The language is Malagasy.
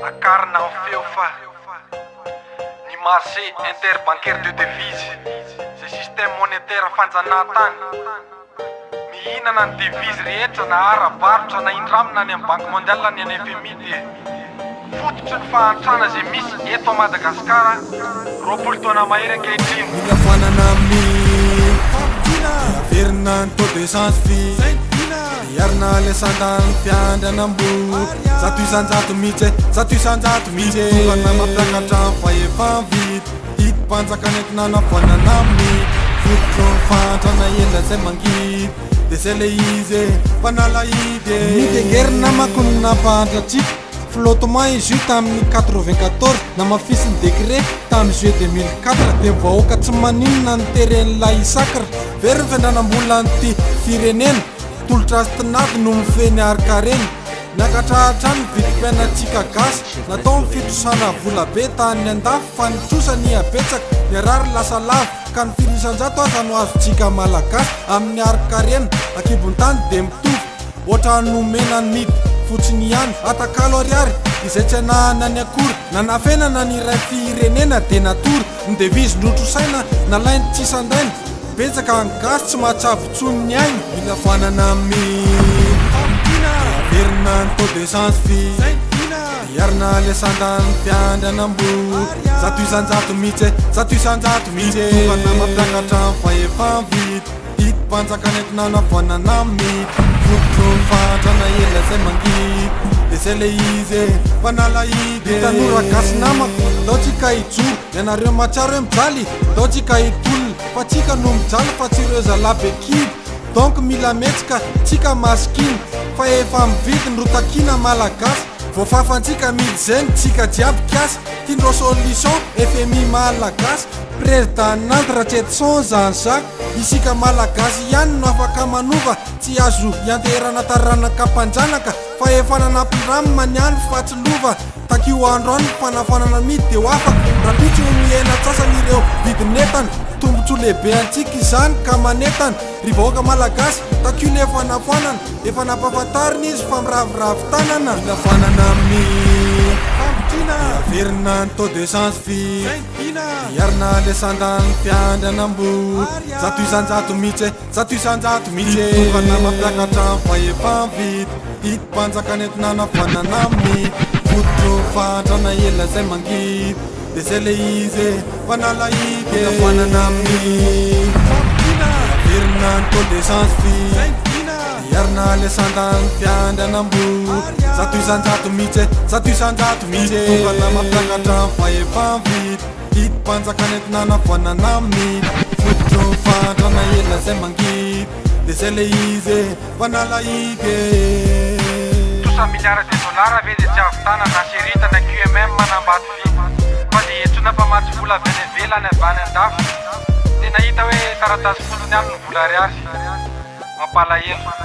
Akarina amin'ny feo fa ny marché interbancaire de devise zay système monétaire fanjanahantany mihinana ny devise rehetra na ara-barotra na indramina any amin'ny banque mondiale na ny any FMI dia fototry ny fahantrana zay misy eto à Madagasikara roapolo taona mahery ankehitriny. Mila fanana amin'ny averina ny taux d'essence fee iarina lesandany fiandranam-bo zato isanjato mihitsy zato isanjato mihitsy tovana mampiakatra ny fahefa-vidy hiti-panjakany entina navanana amin'ny fototro ny fantrana ela zay mangidy dia zay le izy mpanala hidy midengerina makony nampahantratsika flottement izy io tamin'ny 94 na mafisy ny décret tamin'ny juillet 2004 dia vahoaka tsy maninona ny teren'ilay isakra very ny fiandranam-bola nyty firenena tolotra azy tinady no mifeny arikareny niakatrahatra ny vidim-piainatsika gasy natao ny fitrosana vola be tany andafy fa nitrosany abetsaka ny arary lasa lava ka ny firisanjato aza no azontsika malagasy amin'ny arikarena akibon-tany dia mitovy ohatra nomena ny midy fotsiny ihany atakalo ariary izay tsy anahana ny akory na nafenana ny iray firenena dia natory ny devise ndrotrosaina nalainy tsisandainy betsaka ny gasy tsy mahatsabontsony ny ainy mila fanana amin'ny averina ny taux d'essence fee iarina lesandany fiandranam-bo zato isanjato mihitsy zato isanjato mihitsy tovana mampiakatra ny fahefa-vidy hiti-panjakany entina navanana amin'ny fototro ny fantrana ela zay mangidy dia zay le izy mpanala hidy tanora gasy namako taotsika hijoro ianareo matsiaro hoe mijaly taotsika hitolona fa tsika no mijaly fa tsy ireo zalabe kidy donc mila metsika tsika masikiny fa efa mividy ny rotakina malagasy voafafantsika midy zany tsika jiaby kiasy tiandreo solution FMI malagasy président nanty Ratchetson zany zaka isika malagasy ihany no afaka manova tsy azo ianterana taranaka mpanjanaka fa efa nanampindramy maniany fa tsy lova takio andro any fanafanana midy dia ho afaka raha pitso mihena atsasany ireo vidinetana tombontso lehibe antsika izany ka manetana ry vahoaka malagasy takio ny efa nafanana efa nampahafantarina izy fa miraviravy tanana mila fanana amin'ny averina ny taux d'essence fee iarina lesandany fiandranam-bo zato isanjato mihitsy zato isanjato mihitsy tovana mampiakatra ny fahefa-vidy hiti-panjakany entina navanana amin'ny fototro fantrana ela zay mangidy dia zay le izy mpanala hidy fanana amin'ny averina ny taux d'essence fee iarina lesandany fiandranam-bo zato isanjato mihitsy zato isanjato mihitsy tovana mampiakatra ny fahefa-vidy hiti-panjakany entina navanana amin'ny fototro ny fantrana ela zay mangidy dia zay le izy mpanala hidy $3 milliards ve dia tsy avitana na serita na QMM manambato vy fa dia etsona fa matsy vola avy any ivelany avany andafy dia nahita hoe taratasy fotsiny any ny vola ariary mampalahelo.